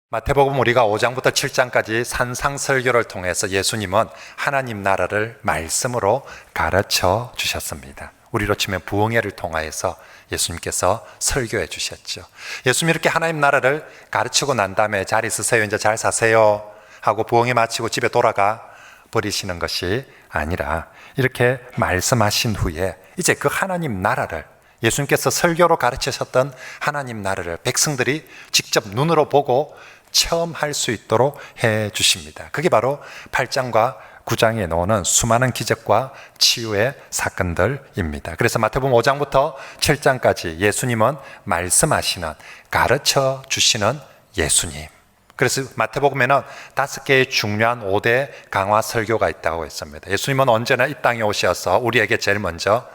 마태복음 우리가 5장부터 7장까지 산상설교를 통해서 예수님은 하나님 나라를 말씀으로 가르쳐 주셨습니다. 우리로 치면 부흥회를 통하여서 예수님께서 설교해 주셨죠. 예수님이 이렇게 하나님 나라를 가르치고 난 다음에 잘 있으세요, 이제 잘 사세요 하고 부흥회 마치고 집에 돌아가 버리시는 것이 아니라 이렇게 말씀하신 후에 이제 그 하나님 나라를, 예수님께서 설교로 가르치셨던 하나님 나라를 백성들이 직접 눈으로 보고 체험할 수 있도록 해 주십니다. 그게 바로 8장과 9장에 나오는 수많은 기적과 치유의 사건들입니다. 그래서 마태복음 5장부터 7장까지 예수님은 말씀하시는, 가르쳐 주시는 예수님. 그래서 마태복음에는 5개의 중요한 5대 강화 설교가 있다고 했습니다. 예수님은 언제나 이 땅에 오셔서 우리에게 제일 먼저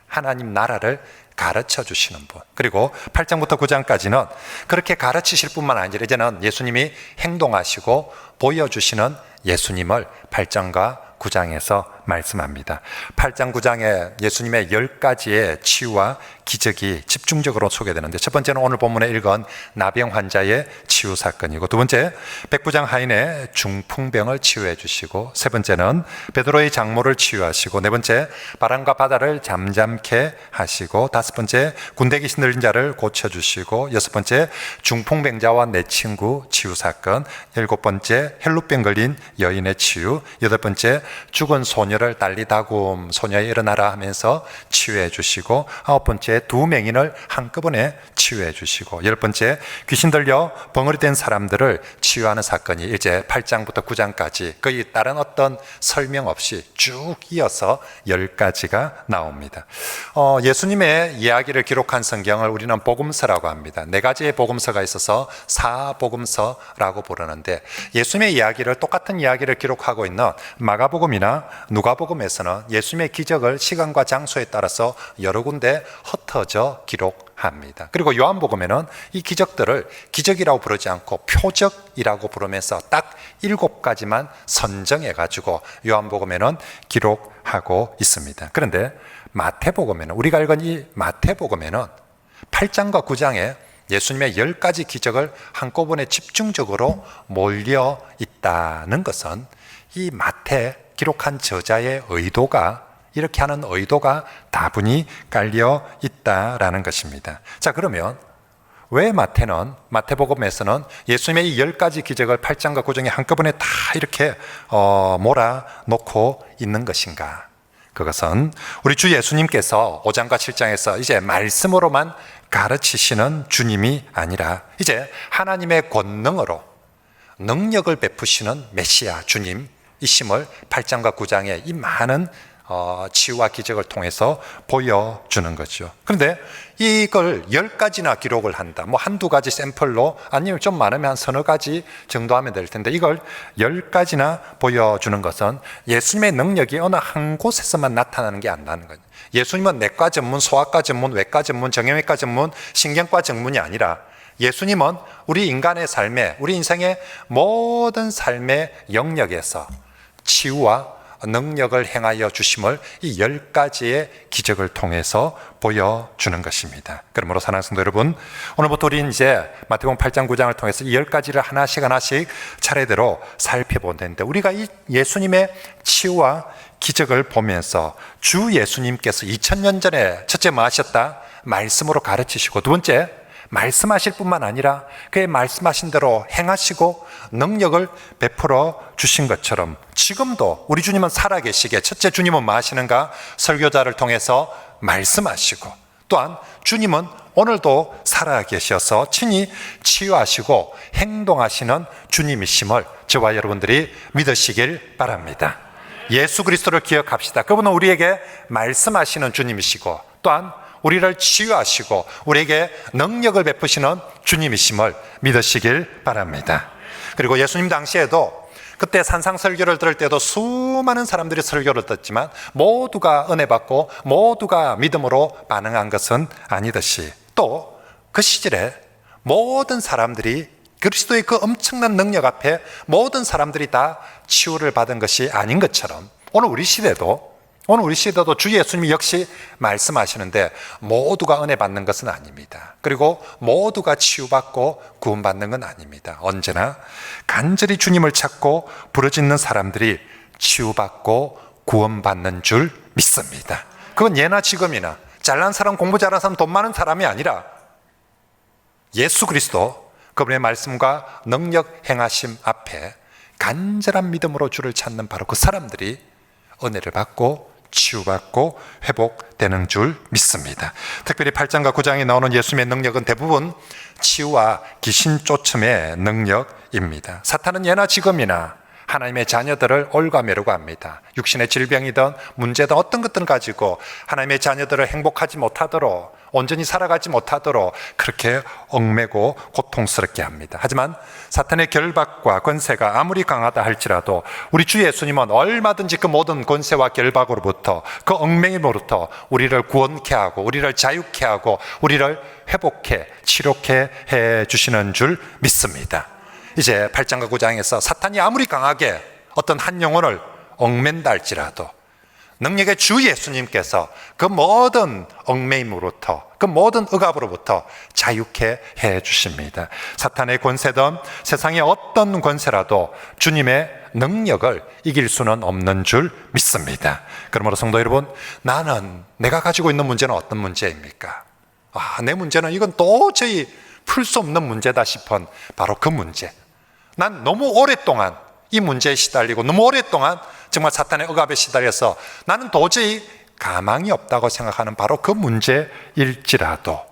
하나님 나라를 가르쳐 주시는 분, 그리고 8장부터 9장까지는 그렇게 가르치실 뿐만 아니라 이제는 예수님이 행동하시고 보여주시는 예수님을 8장과 9장에서 말씀합니다. 8장 9장에 예수님의 10가지의 치유와 기적이 집중적으로 소개되는데, 첫 번째는 오늘 본문에 읽은 나병 환자의 치유 사건이고, 두 번째 백부장 하인의 중풍병을 치유해 주시고, 세 번째는 베드로의 장모를 치유하시고, 네 번째 바람과 바다를 잠잠케 하시고, 다섯 번째 군대 귀신 들린 자를 고쳐주시고, 여섯 번째 중풍병자와 내 친구 치유 사건, 일곱 번째 헬루병 걸린 여인의 치유, 여덟 번째 죽은 소녀를 딸리다굼 소녀에 일어나라 하면서 치유해 주시고, 아홉 번째 두 맹인을 한꺼번에 치유해 주시고, 열 번째 귀신 들려 벙어리 된 사람들을 치유하는 사건이 이제 8장부터 9장까지 거의 다른 어떤 설명 없이 쭉 이어서 10가지가 나옵니다. 예수님의 이야기를 기록한 성경을 우리는 복음서라고 합니다. 4가지의 복음서가 있어서 사복음서라고 부르는데, 예수님의 이야기를, 똑같은 이야기를 기록하고 있는 마가복음이나 누가복음에서는 예수님의 기적을 시간과 장소에 따라서 여러 군데 흩어져 기록합니다. 그리고 요한복음에는 이 기적들을 기적이라고 부르지 않고 표적이라고 부르면서 딱 7가지만 선정해 가지고 요한복음에는 기록하고 있습니다. 그런데 마태복음에는, 우리가 읽은 이 마태복음에는 8장과 9장에 예수님의 10가지 기적을 한꺼번에 집중적으로 몰려 있다는 것은 이 마태 기록한 저자의 의도가, 이렇게 하는 의도가 다분히 깔려 있다라는 것입니다. 자, 그러면 왜 마태복음에서는 예수님의 이 10가지 기적을 8장과 9장에 한꺼번에 다 이렇게 몰아놓고 있는 것인가? 그것은 우리 주 예수님께서 5장과 7장에서 이제 말씀으로만 가르치시는 주님이 아니라 이제 하나님의 권능으로 능력을 베푸시는 메시아 주님이심을 8장과 9장에 이 많은 치유와 기적을 통해서 보여주는 거죠. 그런데 이걸 10가지나 기록을 한다, 뭐 한두 가지 샘플로, 아니면 좀 많으면 한 서너 가지 정도 하면 될 텐데, 이걸 10가지나 보여주는 것은 예수님의 능력이 어느 한 곳에서만 나타나는 게 아니라는 거예요. 예수님은 내과 전문, 소아과 전문, 외과 전문, 정형외과 전문, 신경과 전문이 아니라 예수님은 우리 인간의 삶에, 우리 인생의 모든 삶의 영역에서 치유와 능력을 행하여 주심을 이 10가지의 기적을 통해서 보여주는 것입니다. 그러므로 사랑하는 성도 여러분, 오늘부터 우리는 이제 마태복음 8장 9장을 통해서 이 10가지를 하나씩 차례대로 살펴보는데, 우리가 이 예수님의 치유와 기적을 보면서 주 예수님께서 2000년 전에 첫째 뭐 하셨다? 말씀으로 가르치시고, 두 번째 말씀하실 뿐만 아니라 그의 말씀하신 대로 행하시고 능력을 베풀어 주신 것처럼 지금도 우리 주님은 살아계시게, 첫째 주님은 뭐 하시는가? 설교자를 통해서 말씀하시고, 또한 주님은 오늘도 살아계셔서 친히 치유하시고 행동하시는 주님이심을 저와 여러분들이 믿으시길 바랍니다. 예수 그리스도를 기억합시다. 그분은 우리에게 말씀하시는 주님이시고, 또한 우리를 치유하시고 우리에게 능력을 베푸시는 주님이심을 믿으시길 바랍니다. 그리고 예수님 당시에도, 그때 산상설교를 들을 때도 수많은 사람들이 설교를 듣지만 모두가 은혜 받고 모두가 믿음으로 반응한 것은 아니듯이, 또 그 시절에 모든 사람들이 그리스도의 그 엄청난 능력 앞에 모든 사람들이 다 치유를 받은 것이 아닌 것처럼, 오늘 우리 시대도 오늘 우리 시대도 주 예수님이 역시 말씀하시는데 모두가 은혜 받는 것은 아닙니다. 그리고 모두가 치유받고 구원받는 건 아닙니다. 언제나 간절히 주님을 찾고 부르짖는 사람들이 치유받고 구원받는 줄 믿습니다. 그건 예나 지금이나 잘난 사람, 공부 잘하는 사람, 돈 많은 사람이 아니라 예수 그리스도 그분의 말씀과 능력 행하심 앞에 간절한 믿음으로 주를 찾는 바로 그 사람들이 은혜를 받고 치유받고 회복되는 줄 믿습니다. 특별히 8장과 9장에 나오는 예수님의 능력은 대부분 치유와 귀신 쫓음의 능력입니다. 사탄은 예나 지금이나 하나님의 자녀들을 올가매려고 합니다. 육신의 질병이든 문제든 어떤 것들을 가지고 하나님의 자녀들을 행복하지 못하도록, 온전히 살아가지 못하도록 그렇게 얽매고 고통스럽게 합니다. 하지만 사탄의 결박과 권세가 아무리 강하다 할지라도 우리 주 예수님은 얼마든지 그 모든 권세와 결박으로부터, 그 얽매임으로부터 우리를 구원케 하고 우리를 자유케 하고 우리를 회복해 치료케 해 주시는 줄 믿습니다. 이제 8장과 9장에서 사탄이 아무리 강하게 어떤 한 영혼을 얽맨다 할지라도 능력의 주 예수님께서 그 모든 얽매임으로부터, 그 모든 억압으로부터 자유케 해 주십니다. 사탄의 권세든 세상의 어떤 권세라도 주님의 능력을 이길 수는 없는 줄 믿습니다. 그러므로 성도 여러분, 내가 가지고 있는 문제는 어떤 문제입니까? 내 문제는 이건 도저히 풀 수 없는 문제다 싶은 바로 그 문제. 난 너무 오랫동안 이 문제에 시달리고 너무 오랫동안 정말 사탄의 억압에 시달려서 나는 도저히 가망이 없다고 생각하는 바로 그 문제일지라도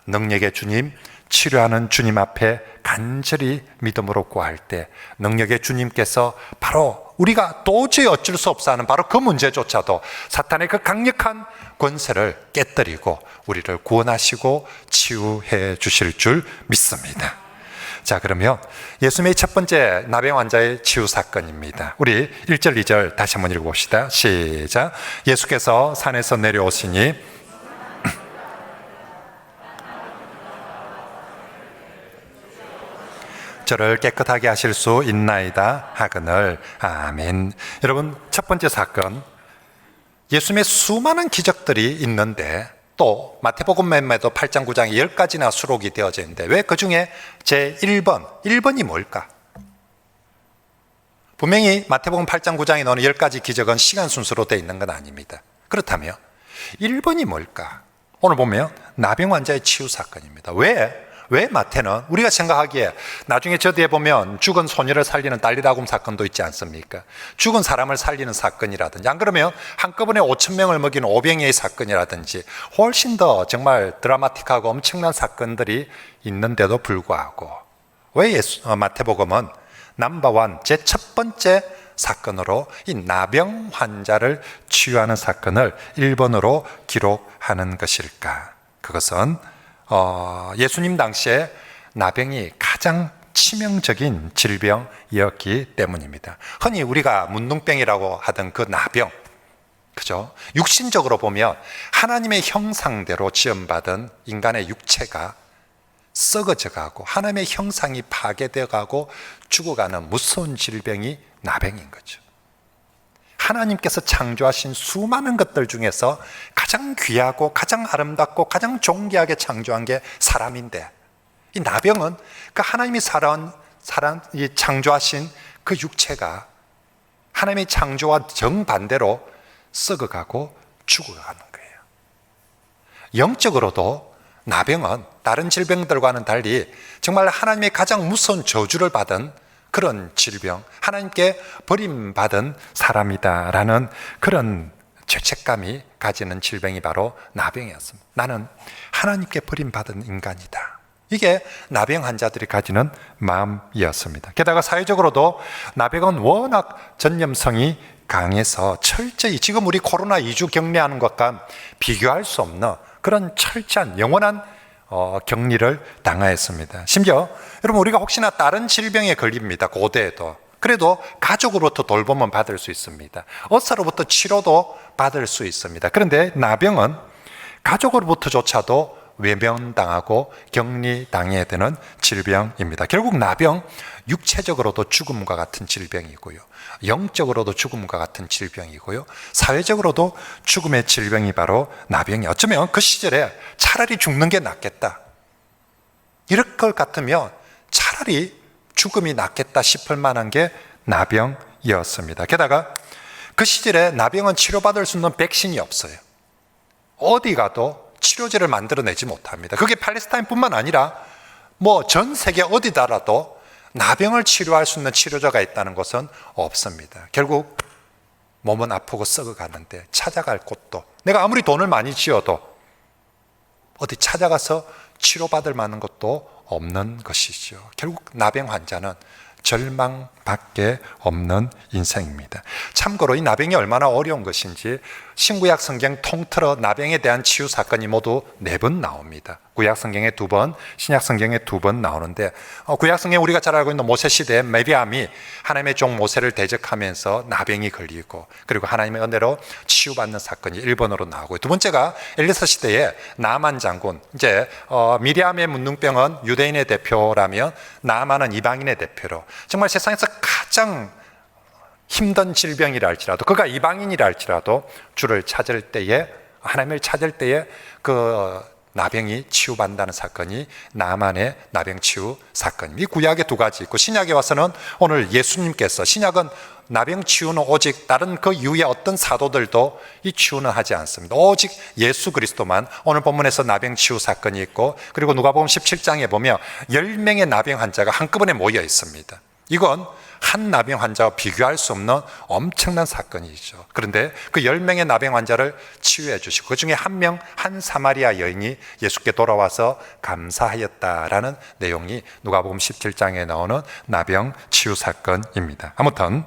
능력의 주님, 치료하는 주님 앞에 간절히 믿음으로 구할 때 능력의 주님께서 바로 우리가 도저히 어쩔 수 없어 하는 바로 그 문제조차도 사탄의 그 강력한 권세를 깨뜨리고 우리를 구원하시고 치유해 주실 줄 믿습니다. 자, 그러면 예수님의 첫 번째 나병 환자의 치유 사건입니다. 우리 1절, 2절 다시 한번 읽어봅시다. 시작. 예수께서 산에서 내려오시니 저를 깨끗하게 하실 수 있나이다 하거늘. 아멘. 여러분, 첫 번째 사건, 예수님의 수많은 기적들이 있는데 또 마태복음에도 8장 9장에 10가지나 수록이 되어져 있는데 왜 그 중에 제 1번이 뭘까? 분명히 마태복음 8장 9장에 나오는 10가지 기적은 시간 순서로 되어 있는 건 아닙니다. 그렇다면 1번이 뭘까? 오늘 보면 나병 환자의 치유 사건입니다. 왜 마태는 우리가 생각하기에 나중에 저 뒤에 보면 죽은 소녀를 살리는 달리다굼 사건도 있지 않습니까? 죽은 사람을 살리는 사건이라든지 안 그러면 한꺼번에 5,000명을 먹이는 오병이의 사건이라든지 훨씬 더 정말 드라마틱하고 엄청난 사건들이 있는데도 불구하고 왜 마태복음은 넘버원 제 첫 번째 사건으로 이 나병 환자를 치유하는 사건을 1번으로 기록하는 것일까? 그것은 예수님 당시에 나병이 가장 치명적인 질병이었기 때문입니다. 흔히 우리가 문둥병이라고 하던 그 나병, 그죠? 육신적으로 보면 하나님의 형상대로 지음받은 인간의 육체가 썩어져가고 하나님의 형상이 파괴되어가고 죽어가는 무서운 질병이 나병인 거죠. 하나님께서 창조하신 수많은 것들 중에서 가장 귀하고 가장 아름답고 가장 존귀하게 창조한 게 사람인데 이 나병은 그 하나님이 창조하신 그 육체가 하나님의 창조와 정반대로 썩어가고 죽어가는 거예요. 영적으로도 나병은 다른 질병들과는 달리 정말 하나님의 가장 무서운 저주를 받은 그런 질병, 하나님께 버림받은 사람이다라는 그런 죄책감이 가지는 질병이 바로 나병이었습니다. 나는 하나님께 버림받은 인간이다. 이게 나병 환자들이 가지는 마음이었습니다. 게다가 사회적으로도 나병은 워낙 전염성이 강해서 철저히 지금 우리 코로나 2주 격리하는 것과 비교할 수 없는 그런 철저한 영원한 격리를 당하였습니다. 심지어 여러분 우리가 혹시나 다른 질병에 걸립니다. 고대에도. 그래도 가족으로부터 돌봄은 받을 수 있습니다. 의사로부터 치료도 받을 수 있습니다. 그런데 나병은 가족으로부터조차도 외면당하고 격리당해야 되는 질병입니다. 결국 나병, 육체적으로도 죽음과 같은 질병이고요, 영적으로도 죽음과 같은 질병이고요, 사회적으로도 죽음의 질병이 바로 나병이. 어쩌면 그 시절에 차라리 죽는 게 낫겠다, 이럴 것 같으면 차라리 죽음이 낫겠다 싶을 만한 게 나병이었습니다. 게다가 그 시절에 나병은 치료받을 수 있는 백신이 없어요. 어디 가도 치료제를 만들어내지 못합니다. 그게 팔레스타인뿐만 아니라 전 세계 어디다라도 나병을 치료할 수 있는 치료제가 있다는 것은 없습니다. 결국 몸은 아프고 썩어가는데 찾아갈 곳도, 내가 아무리 돈을 많이 쥐어도 어디 찾아가서 치료받을 만한 것도 없는 것이죠. 결국 나병 환자는 절망밖에 없는 인생입니다. 참고로 이 나병이 얼마나 어려운 것인지 신구약 성경 통틀어 나병에 대한 치유 사건이 모두 4번 나옵니다. 구약 성경에 2번, 신약 성경에 2번 나오는데, 구약 성경 우리가 잘 알고 있는 모세 시대에 미리암이 하나님의 종 모세를 대적하면서 나병이 걸리고, 그리고 하나님의 은혜로 치유받는 사건이 1번으로 나오고, 두 번째가 엘리사 시대에 나만 장군. 이제 미리암의 문둥병은 유대인의 대표라면 나만은 이방인의 대표로, 정말 세상에서 가장 힘든 질병이라 할지라도, 그가 이방인이라 할지라도 주를 찾을 때에, 하나님을 찾을 때에 그 나병이 치유받는다는 사건이 나만의 나병 치유 사건입니다. 이 구약에 2가지 있고, 신약에 와서는 오늘 예수님께서, 신약은 나병 치유는 오직 다른 그 이후에 어떤 사도들도 이 치유는 하지 않습니다. 오직 예수 그리스도만. 오늘 본문에서 나병 치유 사건이 있고, 그리고 누가복음 17장에 보면 10명의 나병 환자가 한꺼번에 모여 있습니다. 이건 한 나병 환자와 비교할 수 없는 엄청난 사건이죠. 그런데 그 10명의 나병 환자를 치유해 주시고, 그 중에 한 명, 한 사마리아 여인이 예수께 돌아와서 감사하였다라는 내용이 누가복음 17장에 나오는 나병 치유 사건입니다. 아무튼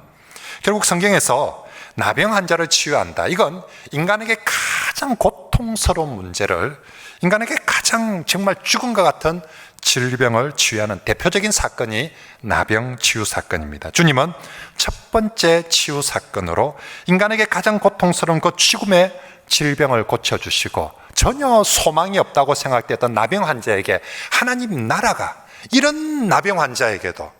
결국 성경에서 나병 환자를 치유한다, 이건 인간에게 가장 고통스러운 문제를, 인간에게 가장 정말 죽음과 같은 질병을 치유하는 대표적인 사건이 나병 치유 사건입니다. 주님은 첫 번째 치유 사건으로 인간에게 가장 고통스러운 그 죽음의 질병을 고쳐주시고, 전혀 소망이 없다고 생각됐던 나병 환자에게 하나님 나라가, 이런 나병 환자에게도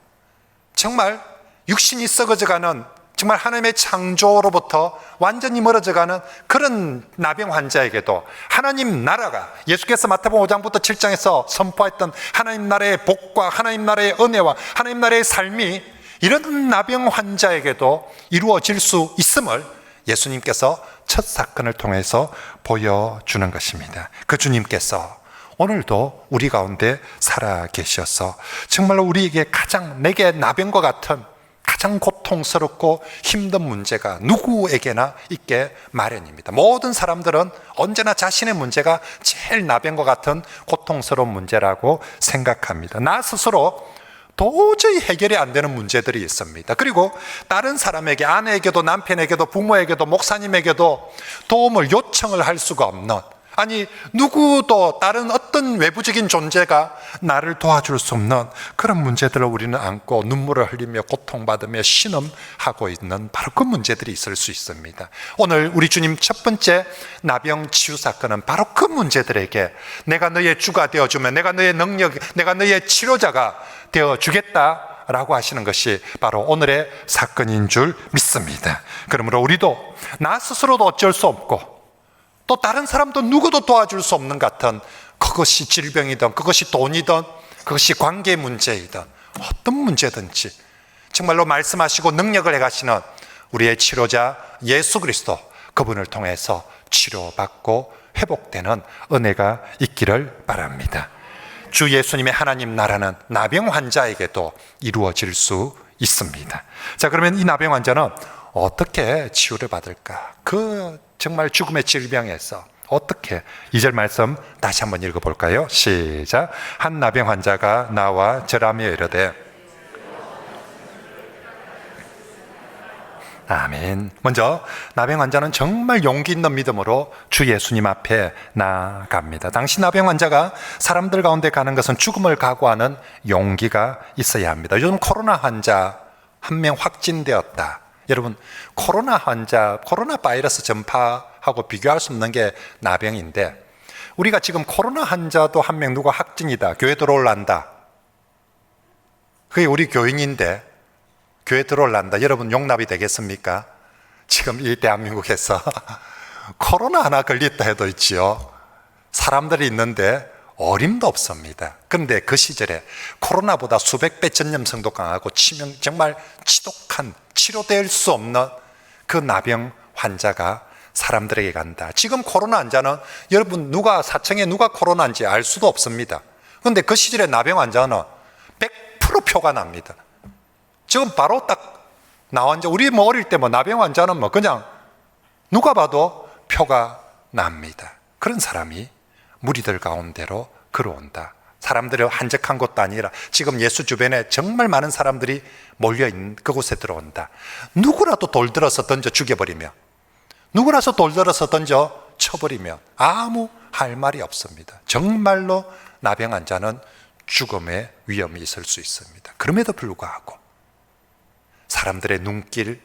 정말 육신이 썩어져가는, 정말 하나님의 창조로부터 완전히 멀어져가는 그런 나병 환자에게도 하나님 나라가, 예수께서 마태복음 5장부터 7장에서 선포했던 하나님 나라의 복과 하나님 나라의 은혜와 하나님 나라의 삶이 이런 나병 환자에게도 이루어질 수 있음을 예수님께서 첫 사건을 통해서 보여주는 것입니다. 그 주님께서 오늘도 우리 가운데 살아 계셔서 정말로 우리에게 가장, 내게 나병과 같은 가장 고통스럽고 힘든 문제가 누구에게나 있게 마련입니다. 모든 사람들은 언제나 자신의 문제가 제일 나병과 같은 고통스러운 문제라고 생각합니다. 나 스스로 도저히 해결이 안 되는 문제들이 있습니다. 그리고 다른 사람에게, 아내에게도 남편에게도 부모에게도 목사님에게도 도움을 요청을 할 수가 없는, 아니 누구도 다른 어떤 외부적인 존재가 나를 도와줄 수 없는 그런 문제들을 우리는 안고 눈물을 흘리며 고통받으며 신음하고 있는 바로 그 문제들이 있을 수 있습니다. 오늘 우리 주님 첫 번째 나병 치유 사건은 바로 그 문제들에게 내가 너의 주가 되어주면, 내가 너의 능력, 내가 너의 치료자가 되어주겠다 라고 하시는 것이 바로 오늘의 사건인 줄 믿습니다. 그러므로 우리도 나 스스로도 어쩔 수 없고 또 다른 사람도 누구도 도와줄 수 없는 같은, 그것이 질병이든 그것이 돈이든 그것이 관계 문제이든 어떤 문제든지 정말로 말씀하시고 능력을 행하시는 우리의 치료자 예수 그리스도, 그분을 통해서 치료받고 회복되는 은혜가 있기를 바랍니다. 주 예수님의 하나님 나라는 나병 환자에게도 이루어질 수 있습니다. 자, 그러면 이 나병 환자는 어떻게 치유를 받을까? 그 정말 죽음의 질병에서 어떻게, 2절 말씀 다시 한번 읽어볼까요? 시작. 한 나병 환자가 나와 절하며 이르되. 아멘. 먼저 나병 환자는 정말 용기 있는 믿음으로 주 예수님 앞에 나아갑니다. 당시 나병 환자가 사람들 가운데 가는 것은 죽음을 각오하는 용기가 있어야 합니다. 요즘 코로나 환자 한 명 확진되었다. 여러분, 코로나 환자, 코로나 바이러스 전파하고 비교할 수 없는 게 나병인데, 우리가 지금 코로나 환자도 한 명 누가 확진이다, 교회 들어올란다, 그게 우리 교인인데 교회 들어올란다, 여러분 용납이 되겠습니까? 지금 이 대한민국에서 코로나 하나 걸렸다 해도 있지요, 사람들이 있는데 어림도 없습니다. 그런데 그 시절에 코로나보다 수백 배 전염성도 강하고 정말 지독한, 치료될 수 없는 그 나병 환자가 사람들에게 간다. 지금 코로나 환자는 여러분 누가 사청에 누가 코로나인지 알 수도 없습니다. 그런데 그 시절에 나병 환자는 100% 표가 납니다. 지금 바로 딱 나온, 우리 뭐 어릴 때 뭐 나병 환자는 뭐 그냥 누가 봐도 표가 납니다. 그런 사람이 무리들 가운데로 걸어온다. 사람들이 한적한 곳도 아니라 지금 예수 주변에 정말 많은 사람들이 몰려있는 그곳에 들어온다. 누구라도 돌 들어서 던져 죽여버리며, 누구라도 돌 들어서 던져 쳐버리면 아무 할 말이 없습니다. 정말로 나병 환자는 죽음의 위험이 있을 수 있습니다. 그럼에도 불구하고 사람들의 눈길,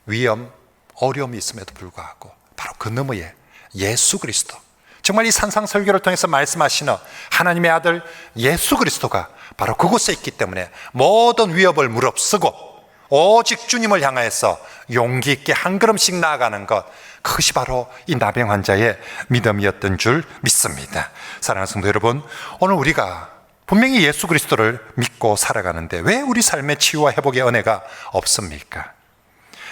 위험, 어려움이 있음에도 불구하고 바로 그 너머에 예수 그리스도, 정말 이 산상설교를 통해서 말씀하시는 하나님의 아들 예수 그리스도가 바로 그곳에 있기 때문에 모든 위협을 무릅쓰고 오직 주님을 향하여서 용기 있게 한 걸음씩 나아가는 것, 그것이 바로 이 나병 환자의 믿음이었던 줄 믿습니다. 사랑하는 성도 여러분, 오늘 우리가 분명히 예수 그리스도를 믿고 살아가는데 왜 우리 삶의 치유와 회복의 은혜가 없습니까?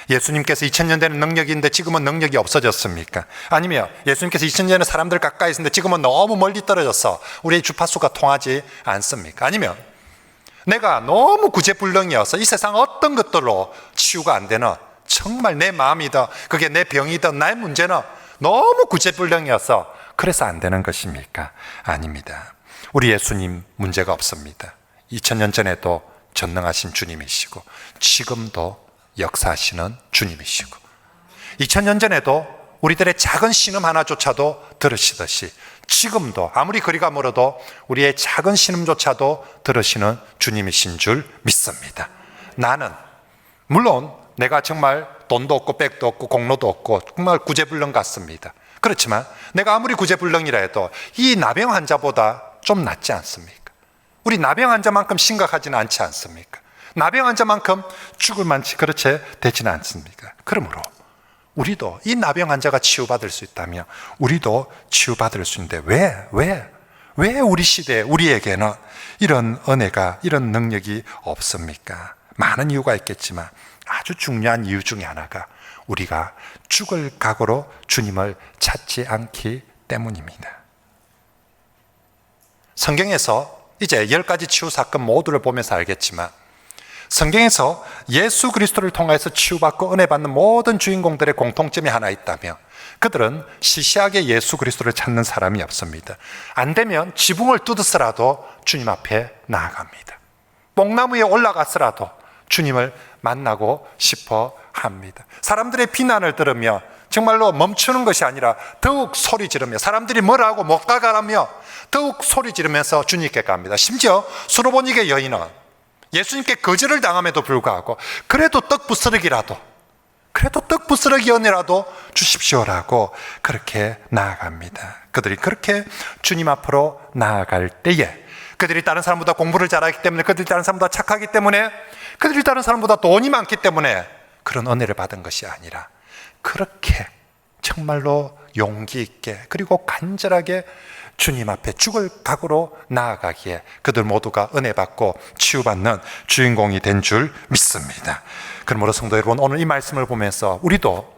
예수님께서 2000년 전에 능력이 있는데 지금은 능력이 없어졌습니까? 아니면 예수님께서 2000년 전에 사람들 가까이 있었는데 지금은 너무 멀리 떨어져서 우리의 주파수가 통하지 않습니까? 아니면 내가 너무 구제불능이어서 이 세상 어떤 것들로 치유가 안 되는, 정말 내 마음이든 그게 내 병이든 나의 문제는 너무 구제불능이어서 그래서 안 되는 것입니까? 아닙니다. 우리 예수님 문제가 없습니다. 2000년 전에도 전능하신 주님이시고 지금도 역사하시는 주님이시고 2000년 전에도 우리들의 작은 신음 하나조차도 들으시듯이 지금도 아무리 거리가 멀어도 우리의 작은 신음조차도 들으시는 주님이신 줄 믿습니다. 나는 물론 내가 정말 돈도 없고 백도 없고 공로도 없고 정말 구제불능 같습니다. 그렇지만 내가 아무리 구제불능이라 해도 이 나병 환자보다 좀 낫지 않습니까? 우리 나병 환자만큼 심각하지는 않지 않습니까? 나병 환자만큼 죽을 만치 그렇게 되지는 않습니까? 그러므로 우리도 이 나병 환자가 치유받을 수 있다면 우리도 치유받을 수 있는데 왜 우리 시대에 우리에게는 이런 은혜가, 이런 능력이 없습니까? 많은 이유가 있겠지만 아주 중요한 이유 중에 하나가 우리가 죽을 각오로 주님을 찾지 않기 때문입니다. 성경에서 이제 10가지 치유 사건 모두를 보면서 알겠지만 성경에서 예수 그리스도를 통해서 치유받고 은혜 받는 모든 주인공들의 공통점이 하나 있다면 그들은 시시하게 예수 그리스도를 찾는 사람이 없습니다. 안 되면 지붕을 뜯어서라도 주님 앞에 나아갑니다. 뽕나무에 올라가서라도 주님을 만나고 싶어 합니다. 사람들의 비난을 들으며 정말로 멈추는 것이 아니라 더욱 소리 지르며, 사람들이 뭐라고 못 가가라며 더욱 소리 지르면서 주님께 갑니다. 심지어 수로보니게 여인은 예수님께 거절을 당함에도 불구하고 그래도 떡 부스러기라도, 그래도 떡 부스러기 은혜라도 주십시오라고 그렇게 나아갑니다. 그들이 그렇게 주님 앞으로 나아갈 때에 그들이 다른 사람보다 공부를 잘하기 때문에, 그들이 다른 사람보다 착하기 때문에, 그들이 다른 사람보다 돈이 많기 때문에 그런 은혜를 받은 것이 아니라 그렇게 정말로 용기 있게 그리고 간절하게 주님 앞에 죽을 각오로 나아가기에 그들 모두가 은혜 받고 치유받는 주인공이 된 줄 믿습니다. 그러므로 성도 여러분, 오늘 이 말씀을 보면서 우리도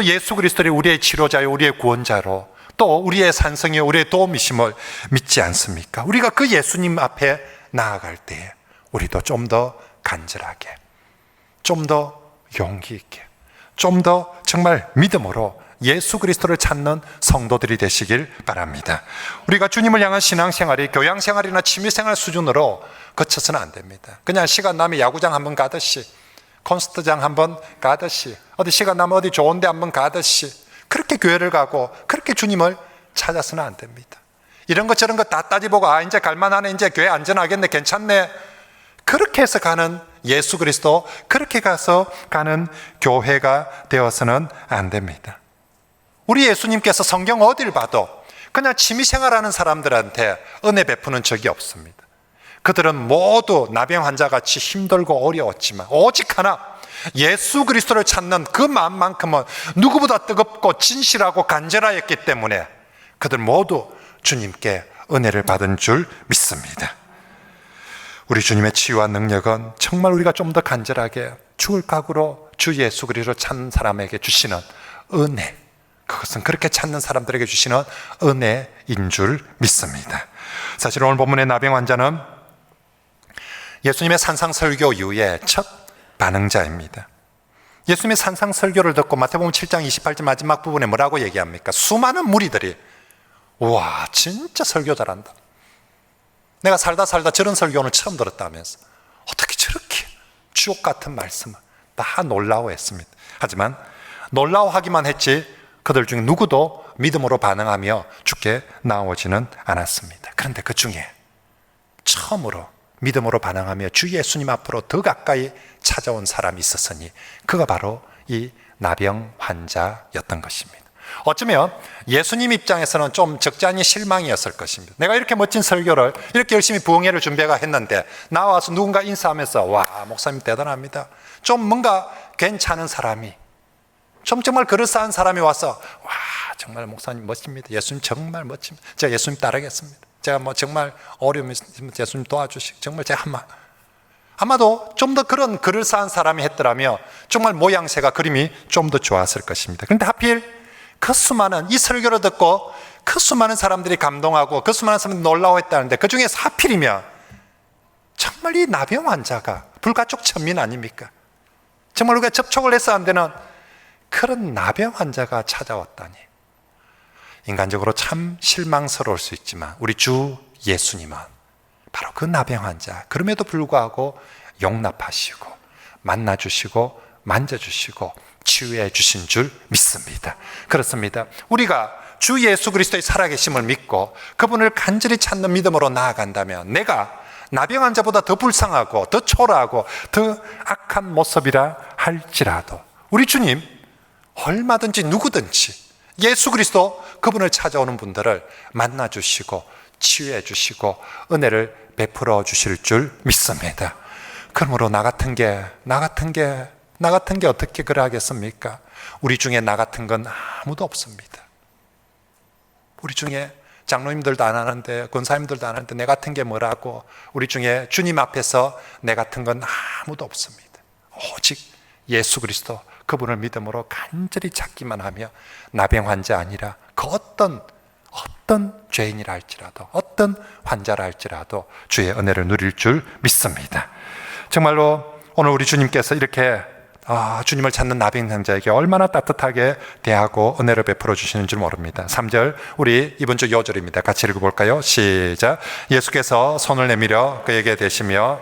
예수 그리스도를 우리의 치료자요, 우리의 구원자로, 또 우리의 산성이요, 우리의 도움이심을 믿지 않습니까? 우리가 그 예수님 앞에 나아갈 때에 우리도 좀 더 간절하게, 좀 더 용기 있게, 좀 더 정말 믿음으로 예수 그리스도를 찾는 성도들이 되시길 바랍니다. 우리가 주님을 향한 신앙생활이 교양생활이나 취미생활 수준으로 거쳐서는 안 됩니다. 그냥 시간 나면 야구장 한번 가듯이, 콘서트장 한번 가듯이, 어디 시간 나면 어디 좋은 데 한번 가듯이 그렇게 교회를 가고 그렇게 주님을 찾아서는 안 됩니다. 이런 것 저런 것 다 따지보고 이제 갈만하네, 이제 교회 안전하겠네, 괜찮네, 그렇게 해서 가는 예수 그리스도, 그렇게 가서 가는 교회가 되어서는 안 됩니다. 우리 예수님께서 성경 어딜 봐도 그냥 취미생활하는 사람들한테 은혜 베푸는 적이 없습니다. 그들은 모두 나병 환자같이 힘들고 어려웠지만 오직 하나, 예수 그리스도를 찾는 그 마음만큼은 누구보다 뜨겁고 진실하고 간절하였기 때문에 그들 모두 주님께 은혜를 받은 줄 믿습니다. 우리 주님의 치유와 능력은 정말 우리가 좀 더 간절하게 죽을 각오로 주 예수 그리스도를 찾는 사람에게 주시는 은혜, 그것은 그렇게 찾는 사람들에게 주시는 은혜인 줄 믿습니다. 사실 오늘 본문의 나병 환자는 예수님의 산상설교 이후에 첫 반응자입니다. 예수님의 산상설교를 듣고 마태복음 7장 28절 마지막 부분에 뭐라고 얘기합니까? 수많은 무리들이 우와, 진짜 설교 잘한다, 내가 살다 저런 설교 오늘 처음 들었다면서 어떻게 저렇게 주옥 같은 말씀을 다 놀라워했습니다. 하지만 놀라워하기만 했지 그들 중에 누구도 믿음으로 반응하며 주께 나오지는 않았습니다. 그런데 그 중에 처음으로 믿음으로 반응하며 주 예수님 앞으로 더 가까이 찾아온 사람이 있었으니 그가 바로 이 나병 환자였던 것입니다. 어쩌면 예수님 입장에서는 좀 적지 않은 실망이었을 것입니다. 내가 이렇게 멋진 설교를, 이렇게 열심히 부흥회를 준비가 했는데 나와서 누군가 인사하면서 와, 목사님 대단합니다, 좀 뭔가 괜찮은 사람이, 좀 정말 그럴싸한 사람이 와서 와, 정말 목사님 멋집니다, 예수님 정말 멋집니다, 제가 예수님 따르겠습니다, 제가 뭐 정말 어려움이 있으면 예수님 도와주시고 정말 제가 아마도 좀 더 그런 그럴싸한 사람이 했더라면 정말 모양새가, 그림이 좀 더 좋았을 것입니다. 그런데 하필 그 수많은, 이 설교를 듣고 그 수많은 사람들이 감동하고 그 수많은 사람들이 놀라워했다는데 그 중에 하필이면 정말 이 나병 환자가 불가촉 천민 아닙니까? 정말 우리가 접촉을 해서 안 되는 그런 나병 환자가 찾아왔다니, 인간적으로 참 실망스러울 수 있지만 우리 주 예수님은 바로 그 나병 환자, 그럼에도 불구하고 용납하시고 만나주시고 만져주시고 치유해 주신 줄 믿습니다. 그렇습니다. 우리가 주 예수 그리스도의 살아계심을 믿고 그분을 간절히 찾는 믿음으로 나아간다면 내가 나병 환자보다 더 불쌍하고 더 초라하고 더 악한 모습이라 할지라도 우리 주님 얼마든지 누구든지 예수 그리스도 그분을 찾아오는 분들을 만나주시고 치유해 주시고 은혜를 베풀어 주실 줄 믿습니다. 그러므로 나 같은 게 어떻게 그러하겠습니까? 우리 중에 나 같은 건 아무도 없습니다. 우리 중에 장로님들도 안 하는데, 권사님들도 안 하는데 내 같은 게 뭐라고, 우리 중에 주님 앞에서 내 같은 건 아무도 없습니다. 오직 예수 그리스도 그분을 믿음으로 간절히 찾기만 하며 나병 환자 아니라 그 어떤 죄인이라 할지라도, 어떤 환자라 할지라도 주의 은혜를 누릴 줄 믿습니다. 정말로 오늘 우리 주님께서 이렇게 주님을 찾는 나병 환자에게 얼마나 따뜻하게 대하고 은혜를 베풀어 주시는 줄 모릅니다. 3절, 우리 이번 주 요절입니다. 같이 읽어볼까요? 시작. 예수께서 손을 내밀어 그에게 대시며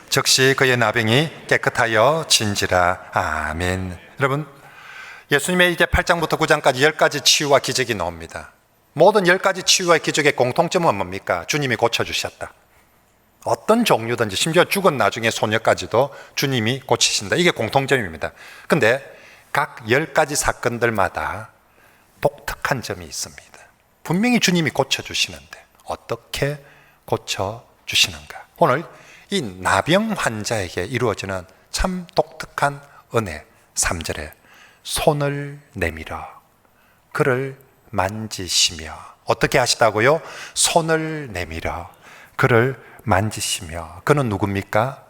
즉시 그의 나병이 깨끗하여 진지라. 아멘. 여러분, 예수님의 이제 8장부터 9장까지 10가지 치유와 기적이 나옵니다. 모든 10가지 치유와 기적의 공통점은 뭡니까? 주님이 고쳐주셨다. 어떤 종류든지, 심지어 죽은 나중에 소녀까지도 주님이 고치신다. 이게 공통점입니다. 근데 각 10가지 사건들마다 독특한 점이 있습니다. 분명히 주님이 고쳐주시는데 어떻게 고쳐주시는가? 오늘 이 나병 환자에게 이루어지는 참 독특한 은혜, 3절에 손을 내밀어 그를 만지시며, 어떻게 하시다고요? 손을 내밀어 그를 만지시며. 그는 누굽니까?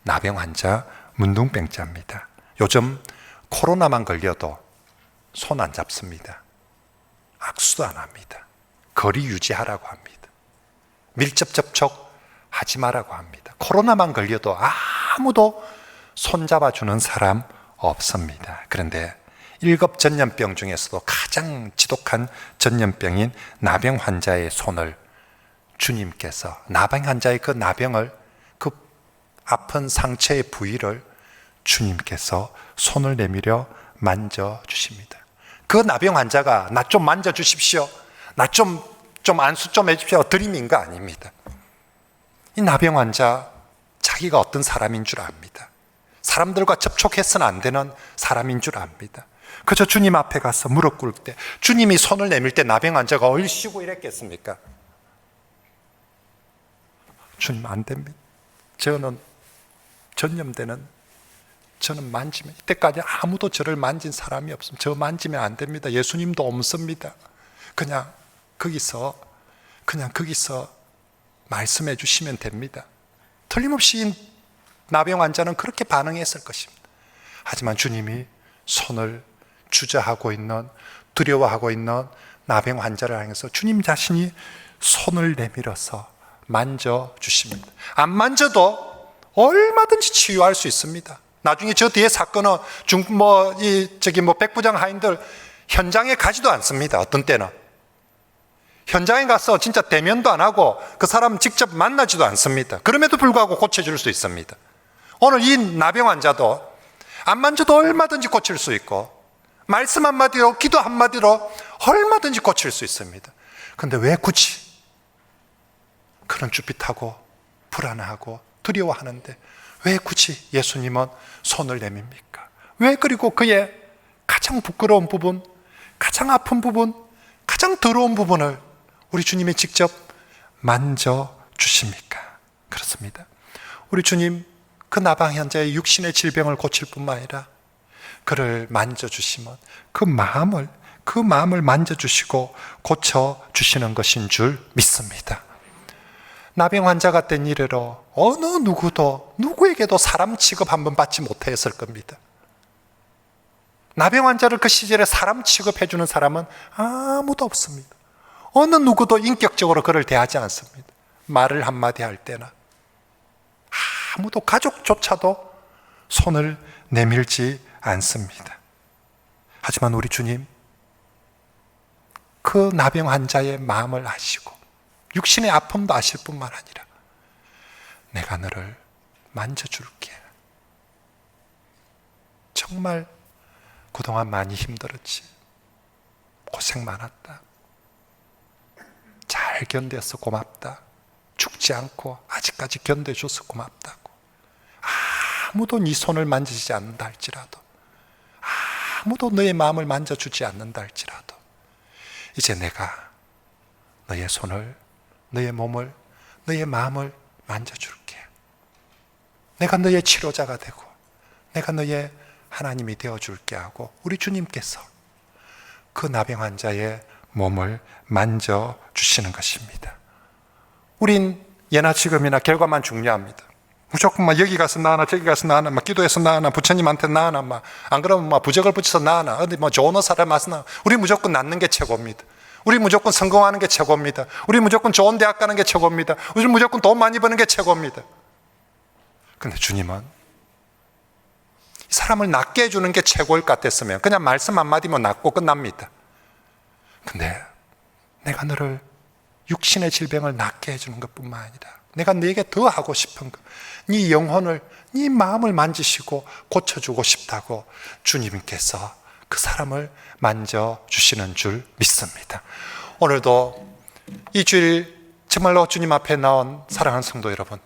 나병 환자, 문둥병자입니다. 요즘 코로나만 걸려도 손 안 잡습니다. 악수도 안 합니다. 거리 유지하라고 합니다. 밀접 접촉하지 말라고 합니다. 코로나만 걸려도 아무도 손잡아주는 사람 없습니다. 그런데 1급 전염병 중에서도 가장 지독한 전염병인 나병 환자의 손을 주님께서, 나병 환자의 그 나병을, 그 아픈 상처의 부위를 주님께서 손을 내밀어 만져주십니다. 그 나병 환자가 나 좀 만져주십시오, 나 좀 안수 좀 해주십시오 드림인가? 아닙니다. 이 나병 환자 자기가 어떤 사람인 줄 압니다. 사람들과 접촉해서는 안 되는 사람인 줄 압니다. 그저 주님 앞에 가서 무릎 꿇을 때, 주님이 손을 내밀 때 나병 환자가 얼씨구 이랬겠습니까? 주님 안 됩니다. 저는 전염되는, 저는 만지면, 이때까지 아무도 저를 만진 사람이 없습니다. 저 만지면 안 됩니다. 예수님도 없습니다. 그냥 거기서 말씀해 주시면 됩니다. 틀림없이 나병 환자는 그렇게 반응했을 것입니다. 하지만 주님이 손을 주저하고 있는, 두려워하고 있는 나병 환자를 향해서 주님 자신이 손을 내밀어서 만져주십니다. 안 만져도 얼마든지 치유할 수 있습니다. 나중에 저 뒤에 사건은 백부장 하인들 현장에 가지도 않습니다. 어떤 때는 현장에 가서 진짜 대면도 안 하고 그 사람 직접 만나지도 않습니다. 그럼에도 불구하고 고쳐줄 수 있습니다. 오늘 이 나병 환자도 안 만져도 얼마든지 고칠 수 있고, 말씀 한마디로, 기도 한마디로 얼마든지 고칠 수 있습니다. 그런데 왜 굳이 그런 쭈삣하고 불안하고 두려워하는데 왜 굳이 예수님은 손을 내밉니까? 왜 그리고 그의 가장 부끄러운 부분, 가장 아픈 부분, 가장 더러운 부분을 우리 주님이 직접 만져주십니까? 그렇습니다. 우리 주님 그 나병 환자의 육신의 질병을 고칠 뿐만 아니라 그를 만져주시면 그 마음을 만져주시고 고쳐주시는 것인 줄 믿습니다. 나병 환자가 된 이래로 어느 누구에게도 사람 취급 한번 받지 못했을 겁니다. 나병 환자를 그 시절에 사람 취급해주는 사람은 아무도 없습니다. 어느 누구도 인격적으로 그를 대하지 않습니다. 말을 한마디 할 때나 아무도, 가족조차도 손을 내밀지 않습니다. 하지만 우리 주님 그 나병 환자의 마음을 아시고 육신의 아픔도 아실 뿐만 아니라 내가 너를 만져줄게. 정말 그동안 많이 힘들었지. 고생 많았다. 잘 견뎌서 고맙다. 죽지 않고 아직까지 견뎌줘서 고맙다고. 아무도 네 손을 만지지 않는다 할지라도, 아무도 너의 마음을 만져주지 않는다 할지라도 이제 내가 너의 손을, 너의 몸을, 너의 마음을 만져줄게. 내가 너의 치료자가 되고 내가 너의 하나님이 되어줄게 하고 우리 주님께서 그 나병 환자의 몸을 만져주시는 것입니다. 우린 예나 지금이나 결과만 중요합니다. 무조건 막 여기 가서 나으나 저기 가서 나으나 막 기도해서 나으나 부처님한테 나으나 막 안 그러면 막 부적을 붙여서 나으나 어디 뭐 좋은 옷 사러 마스나, 우리 무조건 낫는 게 최고입니다. 우리 무조건 성공하는 게 최고입니다. 우리 무조건 좋은 대학 가는 게 최고입니다. 우리 무조건 돈 많이 버는 게 최고입니다. 근데 주님은 이 사람을 낫게 해주는 게 최고일 것 같았으면 그냥 말씀 한마디면 낫고 끝납니다. 근데 내가 너를 육신의 질병을 낫게 해주는 것뿐만 아니라 내가 너에게 더 하고 싶은 것, 네 영혼을, 네 마음을 만지시고 고쳐주고 싶다고 주님께서 그 사람을 만져주시는 줄 믿습니다. 오늘도 이 주일 정말로 주님 앞에 나온 사랑하는 성도 여러분,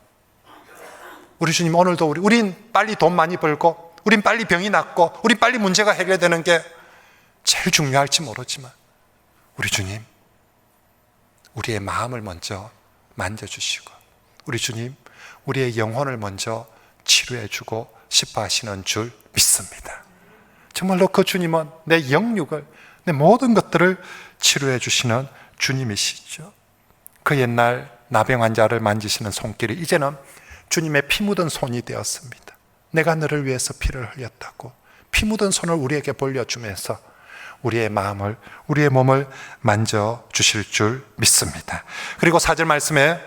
우리 주님 오늘도 우린 빨리 돈 많이 벌고 우린 빨리 병이 낫고 우린 빨리 문제가 해결되는 게 제일 중요할지 모르지만 우리 주님 우리의 마음을 먼저 만져주시고 우리 주님 우리의 영혼을 먼저 치료해주고 싶어 하시는 줄 믿습니다. 정말로 그 주님은 내 영육을, 내 모든 것들을 치료해 주시는 주님이시죠. 그 옛날 나병 환자를 만지시는 손길이 이제는 주님의 피 묻은 손이 되었습니다. 내가 너를 위해서 피를 흘렸다고 피 묻은 손을 우리에게 벌려주면서 우리의 마음을, 우리의 몸을 만져주실 줄 믿습니다. 그리고 4절 말씀에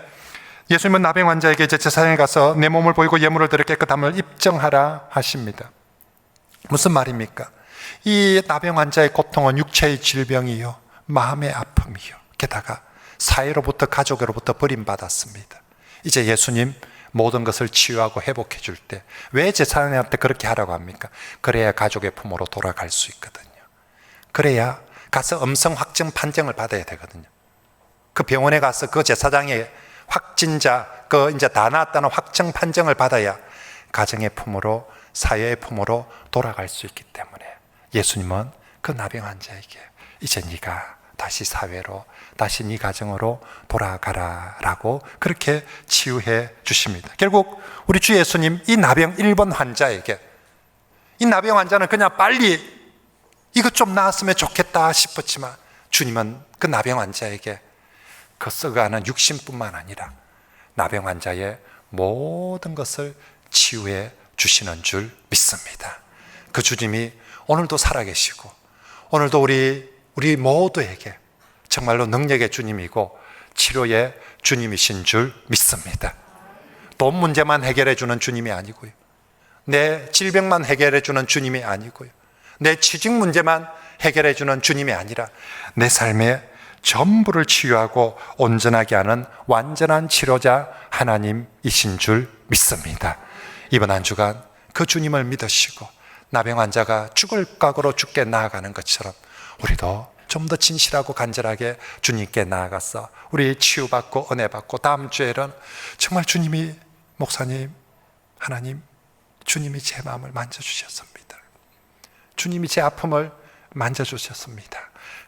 예수님은 나병 환자에게 이제 제사장에 가서 내 몸을 보이고 예물을 드려 깨끗함을 입증하라 하십니다. 무슨 말입니까? 이 나병 환자의 고통은 육체의 질병이요, 마음의 아픔이요, 게다가 사회로부터, 가족으로부터 버림받았습니다. 이제 예수님 모든 것을 치유하고 회복해 줄 때 왜 제사장한테 그렇게 하라고 합니까? 그래야 가족의 품으로 돌아갈 수 있거든요. 그래야 가서 음성 확정 판정을 받아야 되거든요. 그 병원에 가서 그 제사장의 확진자, 이제 다 나았다는 확정 판정을 받아야 가정의 품으로, 사회의 품으로 돌아갈 수 있기 때문에 예수님은 그 나병 환자에게 이제 네가 다시 사회로, 다시 네 가정으로 돌아가라라고 그렇게 치유해 주십니다. 결국 우리 주 예수님 이 나병 1번 환자에게, 이 나병 환자는 그냥 빨리 이것 좀 나았으면 좋겠다 싶었지만 주님은 그 나병 환자에게 그 썩어가는 육신뿐만 아니라 나병 환자의 모든 것을 치유해 주시는 줄 믿습니다. 그 주님이 오늘도 살아계시고 오늘도 우리 모두에게 정말로 능력의 주님이고 치료의 주님이신 줄 믿습니다. 돈 문제만 해결해 주는 주님이 아니고요, 내 질병만 해결해 주는 주님이 아니고요, 내 취직 문제만 해결해 주는 주님이 아니라 내 삶의 전부를 치유하고 온전하게 하는 완전한 치료자 하나님이신 줄 믿습니다. 이번 한 주간 그 주님을 믿으시고 나병 환자가 죽을 각오로 죽게 나아가는 것처럼 우리도 좀 더 진실하고 간절하게 주님께 나아가서 우리 치유받고 은혜받고 다음 주에는 정말 주님이, 목사님, 하나님, 주님이 제 마음을 만져주셨습니다, 주님이 제 아픔을 만져주셨습니다,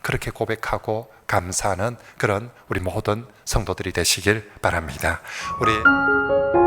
그렇게 고백하고 감사하는 그런 우리 모든 성도들이 되시길 바랍니다. 우리